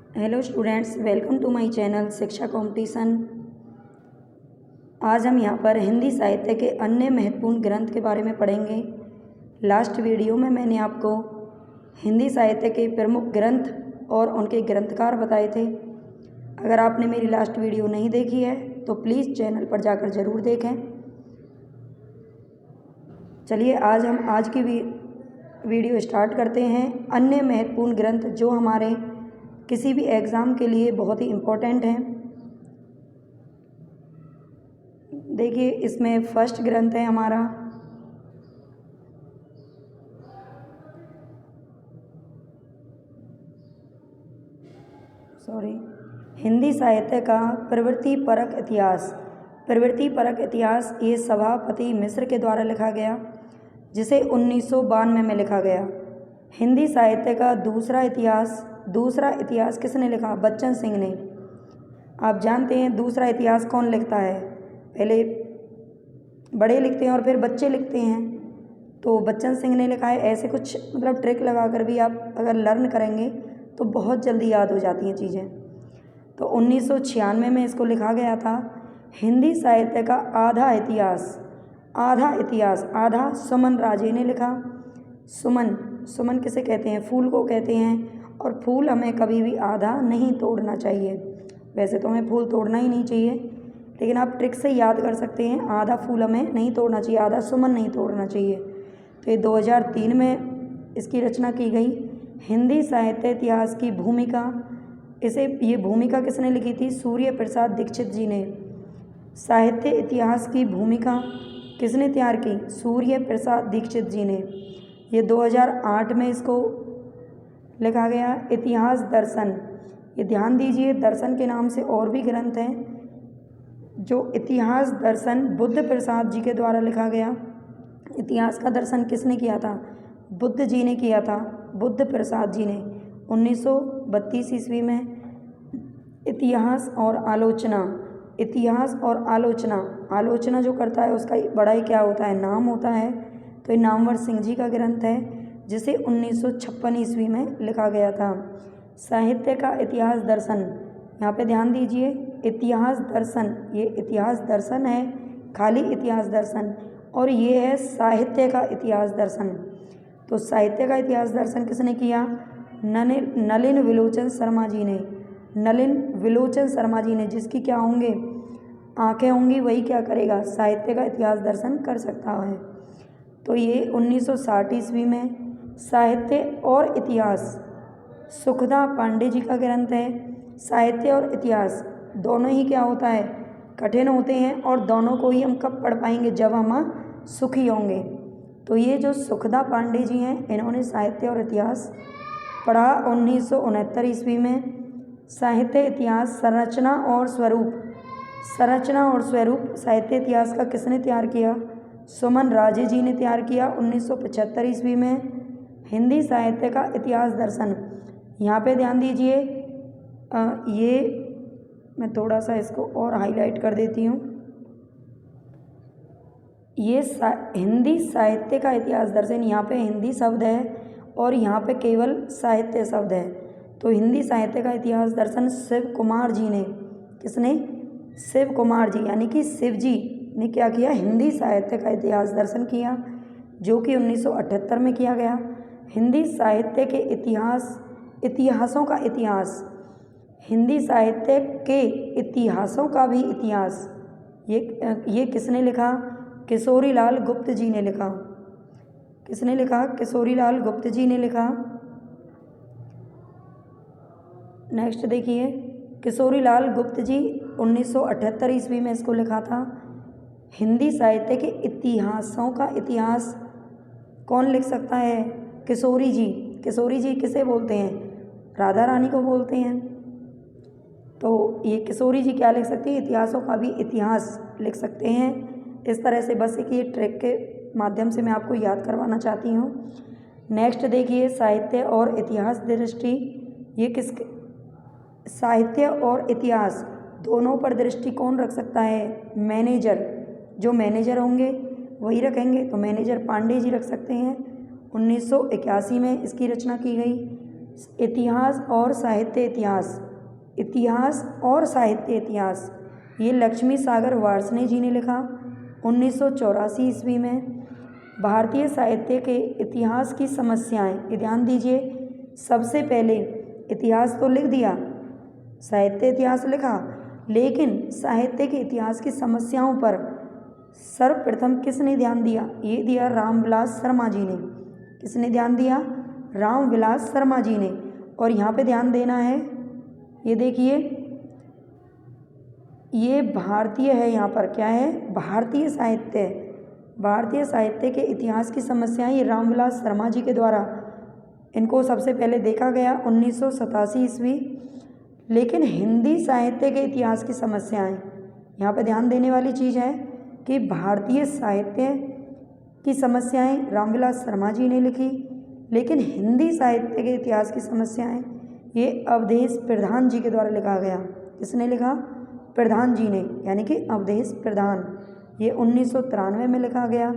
Hello students, welcome to my channel Shiksha competition. आज हम यहाँ पर हिंदी साहित्य के अन्य महत्वपूर्ण ग्रंथ के बारे में पढ़ेंगे। लास्ट वीडियो में मैंने आपको हिंदी साहित्य के प्रमुख ग्रंथ और उनके ग्रंथकार बताए थे। अगर आपने मेरी लास्ट वीडियो नहीं देखी है तो प्लीज़ चैनल पर जाकर ज़रूर देखें। चलिए आज हम आज की वीडियो स्टार्ट करते हैं। अन्य महत्वपूर्ण ग्रंथ जो हमारे किसी भी एग्ज़ाम के लिए बहुत ही इम्पोर्टेंट हैं। देखिए, इसमें फर्स्ट ग्रंथ है हमारा हिंदी साहित्य का प्रवृत्तिपरक इतिहास। प्रवृत्तिपरक इतिहास ये सभापति मिश्र के द्वारा लिखा गया, जिसे 1992 में लिखा गया। हिंदी साहित्य का दूसरा इतिहास किसने लिखा? बच्चन सिंह ने। आप जानते हैं दूसरा इतिहास कौन लिखता है? पहले बड़े लिखते हैं और फिर बच्चे लिखते हैं, तो बच्चन सिंह ने लिखा है। ऐसे कुछ ट्रिक लगा कर भी आप अगर लर्न करेंगे तो बहुत जल्दी याद हो जाती हैं चीज़ें। तो 1996 में इसको लिखा गया था। हिंदी साहित्य का आधा सुमन राजे ने लिखा। सुमन किसे कहते हैं? फूल को कहते हैं, और फूल हमें कभी भी आधा नहीं तोड़ना चाहिए। वैसे तो हमें फूल तोड़ना ही नहीं चाहिए, लेकिन आप ट्रिक से याद कर सकते हैं, आधा फूल हमें नहीं तोड़ना चाहिए, आधा सुमन नहीं तोड़ना चाहिए। तो ये 2003 में इसकी रचना की गई। हिंदी साहित्य इतिहास की भूमिका, ये भूमिका किसने लिखी थी? सूर्य प्रसाद दीक्षित जी ने। साहित्य इतिहास की भूमिका किसने तैयार की? सूर्य प्रसाद दीक्षित जी ने। ये 2008 में इसको लिखा गया। इतिहास दर्शन, ये ध्यान दीजिए, दर्शन के नाम से और भी ग्रंथ हैं। जो इतिहास दर्शन बुद्ध प्रसाद जी के द्वारा लिखा गया। इतिहास का दर्शन किसने किया था? बुद्ध जी ने किया था, बुद्ध प्रसाद जी ने 1932 ईस्वी में। इतिहास और आलोचना जो करता है उसका बड़ा ही क्या होता है? नाम होता है। तो ये नामवर सिंह जी का ग्रंथ है, जिसे 1956 ईस्वी में लिखा गया था। साहित्य का इतिहास दर्शन, यहाँ पे ध्यान दीजिए, इतिहास दर्शन, ये इतिहास दर्शन है, खाली इतिहास दर्शन, और ये है साहित्य का इतिहास दर्शन। तो साहित्य का इतिहास दर्शन किसने किया? नलिन विलोचन शर्मा जी ने, जिसकी क्या होंगे? आंखें होंगी, वही क्या करेगा? साहित्य का इतिहास दर्शन कर सकता है। तो ये 1960 ईस्वी में साहित्य और इतिहास, सुखदा पांडे जी का ग्रंथ है। साहित्य और इतिहास दोनों ही क्या होता है? कठिन होते हैं, और दोनों को ही हम कब पढ़ पाएंगे? जब हम सुखी होंगे। तो ये जो सुखदा पांडे जी हैं, इन्होंने साहित्य और इतिहास पढ़ा 1969 ईस्वी में। साहित्य इतिहास संरचना और स्वरूप साहित्य इतिहास का किसने तैयार किया? सुमन राजे जी ने तैयार किया 1975 ईस्वी में। हिंदी साहित्य का इतिहास दर्शन, यहाँ पे ध्यान दीजिए, ये मैं थोड़ा सा इसको और हाईलाइट कर देती हूँ। ये हिंदी साहित्य का इतिहास दर्शन, यहाँ पे हिंदी शब्द है और यहाँ पे केवल साहित्य शब्द है। तो हिंदी साहित्य का इतिहास दर्शन शिव कुमार जी ने, किसने? शिव कुमार जी, यानी कि शिव जी ने क्या किया? हिंदी साहित्य का इतिहास दर्शन किया, जो कि 1978 में किया गया। हिंदी साहित्य के इतिहासों का इतिहास, हिंदी साहित्य के इतिहासों का भी इतिहास, ये किसने लिखा? किशोरीलाल गुप्त जी ने लिखा। किसने लिखा? किशोरीलाल गुप्त जी ने लिखा। नेक्स्ट देखिए, किशोरीलाल गुप्त जी 1978 ईस्वी में इसको लिखा था। हिंदी साहित्य के इतिहासों का इतिहास कौन लिख सकता है? किशोरी जी। किशोरी जी किसे बोलते हैं? राधा रानी को बोलते हैं। तो ये किशोरी जी क्या लिख सकती है? इतिहासों का भी इतिहास लिख सकते हैं। इस तरह से बस एक ये ट्रिक के माध्यम से मैं आपको याद करवाना चाहती हूँ। नेक्स्ट देखिए, साहित्य और इतिहास दृष्टि, ये साहित्य और इतिहास दोनों पर दृष्टि कौन रख सकता है? मैनेजर। जो मैनेजर होंगे वही रखेंगे, तो मैनेजर पांडे जी रख सकते हैं। 1981 में इसकी रचना की गई। इतिहास और साहित्य इतिहास, इतिहास और साहित्य इतिहास, ये लक्ष्मी सागर वार्ष्णेय जी ने लिखा 1984 ईस्वी में। भारतीय साहित्य के इतिहास की समस्याएं, ये ध्यान दीजिए, सबसे पहले इतिहास तो लिख दिया, साहित्य इतिहास लिखा, लेकिन साहित्य के इतिहास की समस्याओं पर सर्वप्रथम किसने ध्यान दिया? ये दिया रामविलास शर्मा जी ने। किसने ध्यान दिया? रामविलास शर्मा जी ने। और यहाँ पे ध्यान देना है, ये देखिए, ये भारतीय है, यहाँ पर क्या है? भारतीय साहित्य। भारतीय साहित्य के इतिहास की समस्याएं ये रामविलास शर्मा जी के द्वारा इनको सबसे पहले देखा गया 1987 ईस्वी। लेकिन हिंदी साहित्य के इतिहास की समस्याएं, यहाँ पे ध्यान देने वाली चीज़ है कि भारतीय साहित्य की समस्याएं रामविलास शर्मा जी ने लिखी, लेकिन हिंदी साहित्य के इतिहास की समस्याएं ये अवधेश प्रधान जी के द्वारा लिखा गया। किसने लिखा? प्रधान जी ने, यानी कि अवधेश प्रधान। ये 1993 में लिखा गया।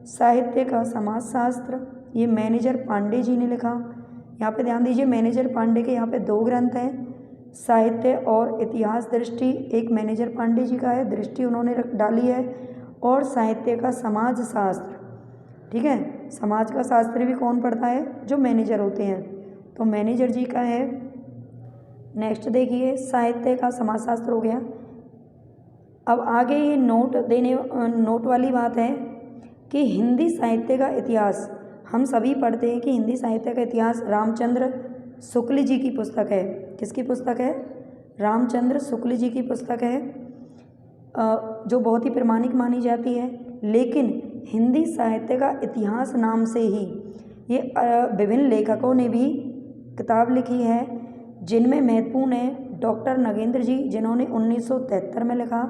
साहित्य का समाजशास्त्र, ये मैनेजर पांडे जी ने लिखा। यहाँ पे ध्यान दीजिए, मैनेजर पांडे के यहाँ पे 2 ग्रंथ हैं, साहित्य और इतिहास दृष्टि, एक मैनेजर पांडे जी का है, दृष्टि उन्होंने डाली है, और साहित्य का समाजशास्त्र। ठीक है, समाज का शास्त्र भी कौन पढ़ता है? जो मैनेजर होते हैं, तो मैनेजर जी का है। नेक्स्ट देखिए, साहित्य का समाजशास्त्र हो गया। अब आगे ये नोट वाली बात है कि हिंदी साहित्य का इतिहास, हम सभी पढ़ते हैं कि हिंदी साहित्य का इतिहास रामचंद्र शुक्ल जी की पुस्तक है। किसकी पुस्तक है? रामचंद्र शुक्ल जी की पुस्तक है, जो बहुत ही प्रामाणिक मानी जाती है। लेकिन हिंदी साहित्य का इतिहास नाम से ही ये विभिन्न लेखकों ने भी किताब लिखी है, जिनमें महत्वपूर्ण है डॉक्टर नगेंद्र जी, जिन्होंने 1973 में लिखा,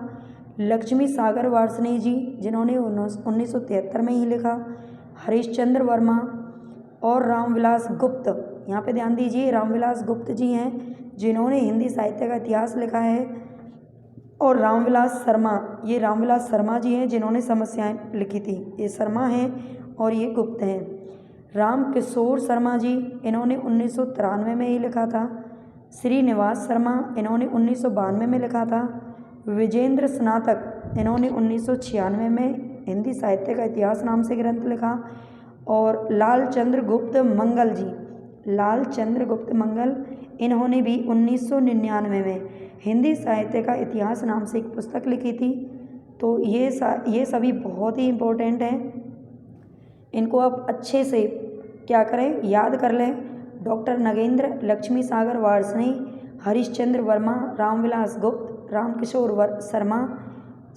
लक्ष्मी सागर वार्ष्णेय जी, जिन्होंने 1973 में ही लिखा, हरिश्चंद्र वर्मा और रामविलास गुप्त। यहाँ पे ध्यान दीजिए, रामविलास गुप्त जी हैं जिन्होंने हिंदी साहित्य का इतिहास लिखा है, और रामविलास शर्मा, ये रामविलास शर्मा जी हैं जिन्होंने समस्याएं लिखी थी। ये शर्मा हैं और ये गुप्त हैं। राम किशोर शर्मा जी, इन्होंने 1993 में ही लिखा था। श्रीनिवास शर्मा, इन्होंने 1992 में लिखा था। विजेंद्र स्नातक, इन्होंने 1996 में हिंदी साहित्य का इतिहास नाम से ग्रंथ लिखा। और लालचंद्र गुप्त मंगल जी, लालचंद्र गुप्त मंगल, इन्होंने भी 1999 में हिंदी साहित्य का इतिहास नाम से एक पुस्तक लिखी थी। तो ये सभी बहुत ही इम्पोर्टेंट हैं, इनको आप अच्छे से क्या करें? याद कर लें। डॉक्टर नगेंद्र, लक्ष्मी सागर वार्ष्णेय, हरिश्चंद्र वर्मा, रामविलास गुप्त, रामकिशोर शर्मा,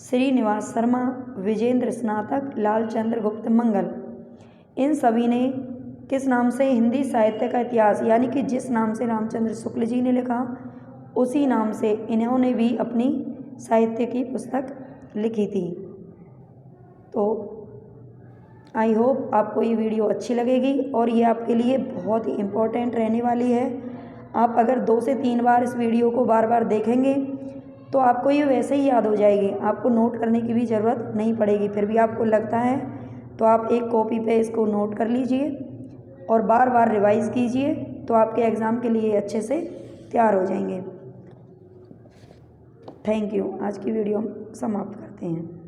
श्रीनिवास शर्मा, विजेंद्र स्नातक, लालचंद्र गुप्त मंगल, इन सभी ने किस नाम से हिंदी साहित्य का इतिहास, यानी कि जिस नाम से रामचंद्र शुक्ल जी ने लिखा उसी नाम से इन्होंने भी अपनी साहित्य की पुस्तक लिखी थी। तो आई होप आपको ये वीडियो अच्छी लगेगी और ये आपके लिए बहुत ही इम्पोर्टेंट रहने वाली है। आप अगर 2 से 3 बार इस वीडियो को बार बार देखेंगे तो आपको ये वैसे ही याद हो जाएगी, आपको नोट करने की भी ज़रूरत नहीं पड़ेगी। फिर भी आपको लगता है तो आप एक कॉपी पे इसको नोट कर लीजिए और बार बार रिवाइज़ कीजिए, तो आपके एग्ज़ाम के लिए अच्छे से तैयार हो जाएंगे। Thank you. आज की वीडियो हम समाप्त करते हैं।